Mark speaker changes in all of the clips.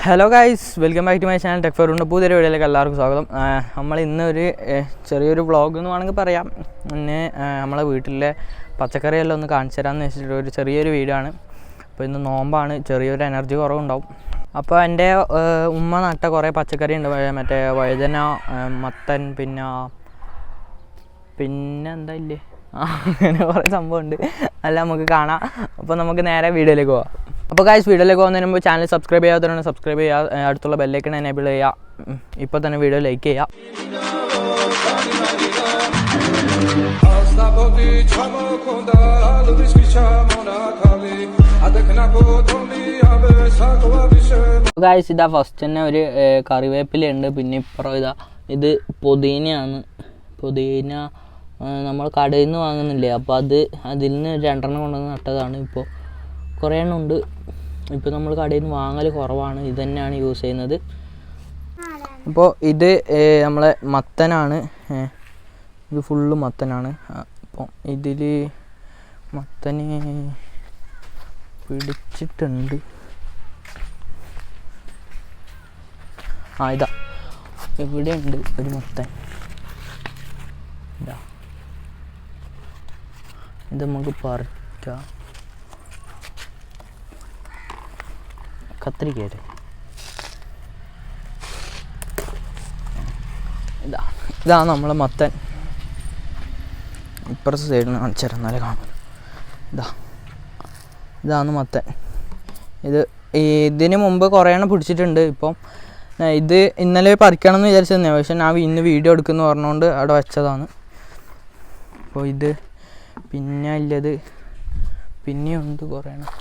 Speaker 1: Hello guys, welcome back to my channel tech four. പുതിയൊരു വീഡിയോയിലേക്ക് എല്ലാവർക്കും സ്വാഗതം. നമ്മൾ ഇന്നൊരു ചെറിയൊരു വ്ളോഗ് എന്ന് വേണമെങ്കിൽ പറയാം. ഇന്ന് നമ്മളെ വീട്ടിലെ പച്ചക്കറിയെല്ലാം ഒന്ന് കാണിച്ചു തരാമെന്ന് വെച്ചിട്ട് ഒരു ചെറിയൊരു വീഡിയോ ആണ്. അപ്പോൾ ഇന്ന് നോമ്പാണ്, ചെറിയൊരു എനർജി കുറവുണ്ടാവും. അപ്പോൾ എൻ്റെ ഉമ്മ നട്ട കുറേ പച്ചക്കറി ഉണ്ട്. മറ്റേ വഴുതന, മത്തൻ, പിന്നെ എന്താ ഇല്ലേ, അങ്ങനെ കുറേ സംഭവമുണ്ട്. അല്ല നമുക്ക് കാണാം. അപ്പോൾ നമുക്ക് നേരെ വീഡിയോയിലേക്ക് പോകാം. അപ്പോൾ ഗൈസ്, വീഡിയോയിലേക്ക് പോകുന്നതിന് മുമ്പ് ചാനൽ സബ്സ്ക്രൈബ് ചെയ്യാത്തവരാണ് സബ്സ്ക്രൈബ് ചെയ്യുക, അടുത്തുള്ള ബെല്ലൈക്കൺ എനേബിൾ ചെയ്യുക, ഇപ്പോൾ തന്നെ വീഡിയോ ലൈക്ക് ചെയ്യുക. ഗൈസ്, ഇതാ ഫസ്റ്റ് തന്നെ ഒരു കറിവേപ്പിലുണ്ട്. പിന്നെ ഇപ്പുറം ഇത് പുതിനയാണ്. പുതിന നമ്മൾ കടയിൽ നിന്ന് വാങ്ങുന്നില്ലേ, അപ്പോൾ അതിൽ നിന്ന് 2 കൊണ്ടുവന്ന് നട്ടതാണ്. ഇപ്പോൾ കുറേ എണ്ണം ഉണ്ട്. ഇപ്പോൾ നമ്മൾ കടയിൽ നിന്ന് വാങ്ങൽ കുറവാണ്, ഇത് തന്നെയാണ് യൂസ് ചെയ്യുന്നത്. അപ്പോൾ ഇത് നമ്മളെ മത്തനാണ്, ഇത് ഫുള്ള് മത്തനാണ്. അപ്പോൾ ഇതിൽ മത്തന് പിടിച്ചിട്ടുണ്ട്. ഇതാ ഇവിടെ ഉണ്ട് ഒരു മത്തൻ. ഇതാ, ഇത് നമുക്ക് പറിക്കാം. കത്തിരിക്കല്ലേ, ഇതാണ് നമ്മളെ മത്തൻ. ഇപ്പുറത്തെ സൈഡിൽ നിന്ന് കാണിച്ചു തരാം, എന്നാലേ കാണും. ഇതാണ് മത്തൻ. ഇതിന് മുമ്പ് കുറേ എണ്ണം പിടിച്ചിട്ടുണ്ട്. ഇപ്പം ഇത് ഇന്നലെ പറിക്കണം എന്ന് വിചാരിച്ചതന്നെ, പക്ഷെ ഞാൻ ഇന്ന് വീഡിയോ എടുക്കുന്നു പറഞ്ഞുകൊണ്ട് അവിടെ വെച്ചതാണ്. അപ്പോൾ ഇത് പിന്നെ ഇല്ലത് പിന്നെയുണ്ട് കുറേ എണ്ണം.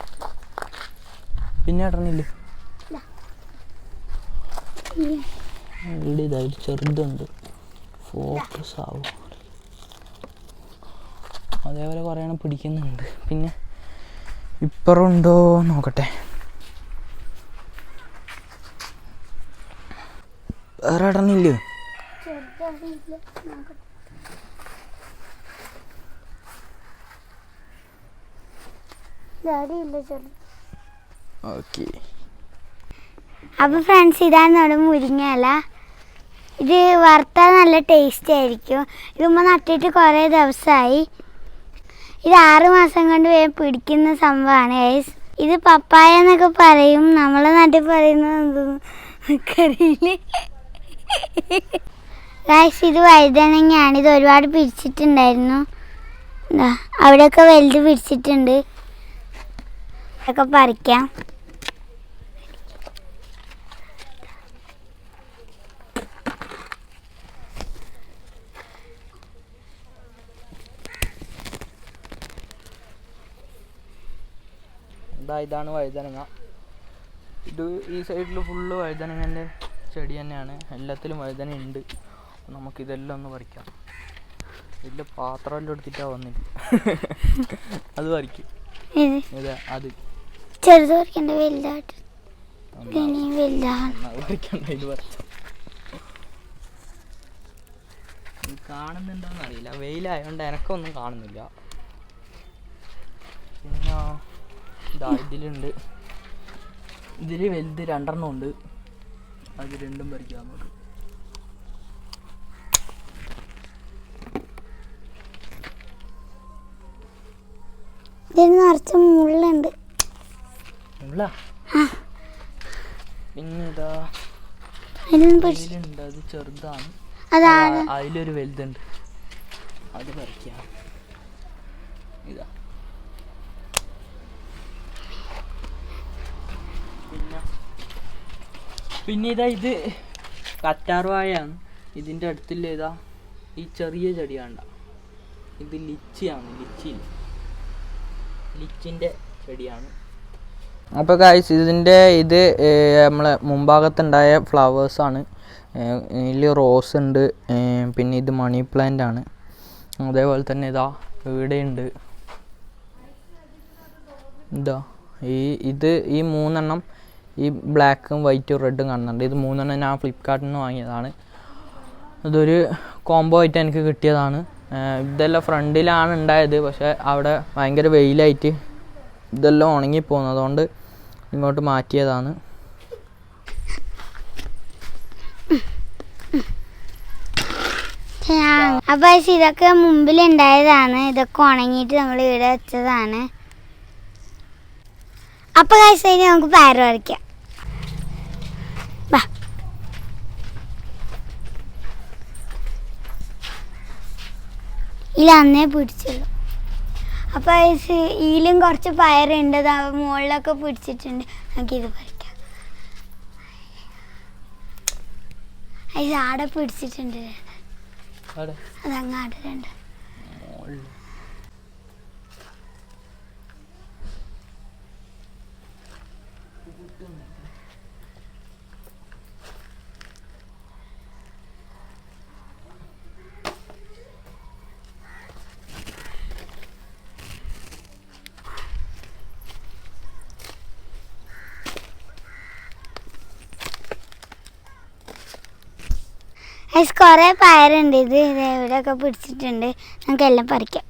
Speaker 1: പിന്നെ ഇടണില്ലേ, ഇവിടെ ഇതായിട്ട് ചെറുതുണ്ട്, ഫോക്കസ് ആവും. അതേപോലെ കുറേ എണ്ണം പിടിക്കുന്നുണ്ട്. പിന്നെ ഇപ്പറുണ്ടോ നോക്കട്ടെ, വേറെ ഇടണില്ലേ. ഓക്കെ,
Speaker 2: അപ്പോൾ ഫ്രണ്ട്സ്, ഇതാണ് നമ്മുടെ മുരിങ്ങയില. ഇത് വറുത്താൽ നല്ല ടേസ്റ്റ് ആയിരിക്കും. ഇതുമ്പോൾ നട്ടിട്ട് കുറേ ദിവസമായി. ഇത് 6 മാസം കൊണ്ട് വേഗം പിടിക്കുന്ന സംഭവമാണ് ഗൈസ്. ഇത് പപ്പായ എന്നൊക്കെ പറയും, നമ്മളെ നാട്ടിൽ പറയുന്നത് അറിയില്ല ഗൈസ്. ഇത് വഴുതനങ്ങയാണ്. ഇത് ഒരുപാട് പിടിച്ചിട്ടുണ്ടായിരുന്നു. അവിടെയൊക്കെ വലുത് പിടിച്ചിട്ടുണ്ട്, അതൊക്കെ പറിക്കാം.
Speaker 1: ഇതാണ് വഴുതനങ്ങ. ഈ സൈഡിൽ ഫുള്ള് വഴുതനങ്ങൻ്റെ ചെടി തന്നെയാണ്. എല്ലാത്തിലും വഴുതന ഉണ്ട്. നമുക്കിതെല്ലാം ഒന്ന് പറിക്കാം. വലിയ പാത്രമെല്ലാം എടുത്തിട്ടാണ് വന്നില്ല, അത് പറിക്കും. അത്
Speaker 2: ചെറുത് പറിക്കണ്ട, വലുതായിട്ട്
Speaker 1: പറിക്കണ്ട. ഇത് പറിച്ച കാണുന്നുണ്ടോന്ന് അറിയില്ല, വെയിലായതുകൊണ്ട് എനക്കൊന്നും കാണുന്നില്ല. പിന്നെ ഇതിലുണ്ട്, ഇതിൽ വലുത് 2 ഉണ്ട്. അത് 2 പറിക്കാം നമുക്ക്.
Speaker 2: ഇതിന് നിറച്ച് മുള്ളുണ്ട്.
Speaker 1: പിന്നെ ഇതാ ഇതിലുണ്ട്, അത് ചെറുതാണ്. അതിലൊരു വലുതുണ്ട്, അത് പറിക്കാം. ഇതാ, പിന്നെ ഇത് കറ്റാർവാഴയാണ്. ഇതിൻ്റെ അടുത്തുള്ള ഈ ചെറിയ ചെടി കണ്ട, ഇത് ലിച്ചിയാണ്. ലിച്ചിൻ്റെ ചെടിയാണ്. അപ്പോൾ ഗൈസ്, ഇത് നമ്മളെ മുൻഭാഗത്തുണ്ടായ ഫ്ലവേഴ്സാണ്. ഇതിൽ റോസ് ഉണ്ട്, പിന്നെ ഇത് മണി പ്ലാന്റ് ആണ്. അതേപോലെ തന്നെ ഇവിടെയുണ്ട്. ഈ 3 എണ്ണം, ഈ ബ്ലാക്കും വൈറ്റും റെഡും കാണുന്നുണ്ട്. ഇത് 3 എണ്ണം ഞാൻ ഫ്ലിപ്കാർട്ടിൽ നിന്ന് വാങ്ങിയതാണ്. ഇതൊരു കോംബോ ആയിട്ട് എനിക്ക് കിട്ടിയതാണ്. ഇതെല്ലാം ഫ്രണ്ടിലാണ് ഉണ്ടായത്, പക്ഷേ അവിടെ ഭയങ്കര വെയിലായിട്ട് ഇതെല്ലാം ഉണങ്ങിപ്പോകുന്നു, അതുകൊണ്ട് ഇങ്ങോട്ട് മാറ്റിയതാണ്.
Speaker 2: അപ്പോൾ ഇതൊക്കെ മുമ്പിലുണ്ടായതാണ്. ഇതൊക്കെ ഉണങ്ങിയിട്ട് നമ്മൾ ഇവിടെ വെച്ചതാണ്. അപ്പോൾ ഇനി നമുക്ക് പയർ പറിക്കാം. വാ. ഇതിൽ അന്നേ പിടിച്ചുള്ളൂ. അപ്പോൾ ഇതിലും കുറച്ച് പയറുണ്ട്, മുകളിലൊക്കെ പിടിച്ചിട്ടുണ്ട്. നമുക്കിത് പറിക്കാം. ആടെ പിടിച്ചിട്ടുണ്ട്, അതങ്ങാടുണ്ട്. കുറേ പയറുണ്ട്. ഇത് ഇവിടെയൊക്കെ പിടിച്ചിട്ടുണ്ട്. നമുക്കെല്ലാം പറിക്കാം.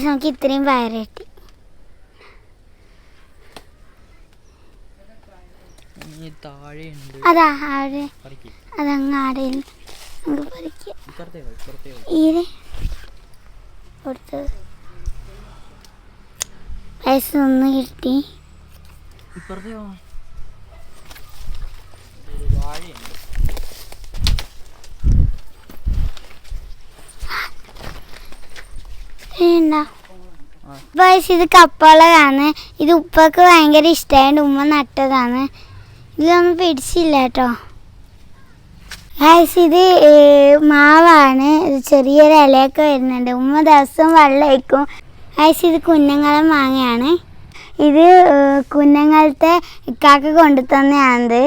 Speaker 2: നമുക്ക് ഇത്രയും പയർ കിട്ടി. അതാ ആടെ, അതങ്ങാടയിൽ നമുക്ക് പറിക്കാം. ഇത് കൊടുത്തത് പൈസ ഒന്ന് കിട്ടി. ഇത് കപ്പളകാണ്. ഇത് ഉപ്പക്ക് ഭയങ്കര ഇഷ്ടമായിട്ട് ഉമ്മ നട്ടതാണ്. ഇതൊന്നും പിടിച്ചില്ല കേട്ടോ. ഇത് മാവാണ്. ഇത് ചെറിയൊരു ഇലയൊക്കെ വരുന്നുണ്ട്. ഉമ്മ ദിവസം വെള്ളം ഒഴിക്കും. ഇത് കുഞ്ഞങ്ങളെ മാങ്ങയാണ്. ഇത് കുഞ്ഞങ്ങളത്തെ ഇക്കാക്ക് കൊണ്ടു തന്നെയാണത്.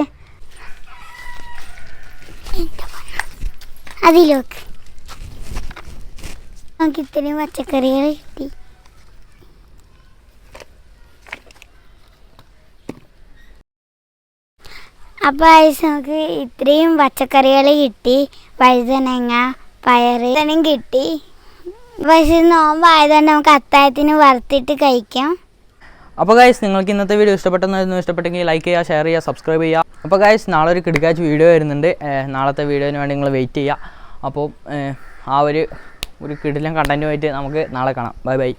Speaker 2: അതിലേക്ക് നമുക്ക് ഇത്രയും പച്ചക്കറികൾ കിട്ടി. അപ്പോൾ നമുക്ക് ഇത്രയും പച്ചക്കറികൾ കിട്ടി. വഴുതനങ്ങ, പയർ ഇതെല്ലാം കിട്ടി. പക്ഷേ നോമ്പായതുകൊണ്ട് നമുക്ക് അത്താഴത്തിന് വറുത്തിട്ട് കഴിക്കാം.
Speaker 1: അപ്പോൾ ഗൈസ്, നിങ്ങൾക്ക് ഇന്നത്തെ വീഡിയോ ഇഷ്ടപ്പെട്ടെങ്കിൽ ലൈക്ക് ചെയ്യുക, ഷെയർ ചെയ്യുക, സബ്സ്ക്രൈബ് ചെയ്യുക. അപ്പോൾ ഗൈസ്, നാളെ ഒരു കിടുക്കാച്ച് വീഡിയോ വരുന്നുണ്ട്. നാളത്തെ വീഡിയോന് വേണ്ടി നിങ്ങൾ വെയിറ്റ് ചെയ്യുക. അപ്പോൾ ആ ഒരു കിടിലൻ കണ്ടൻറ്റുമായിട്ട് നമുക്ക് നാളെ കാണാം. Bye bye.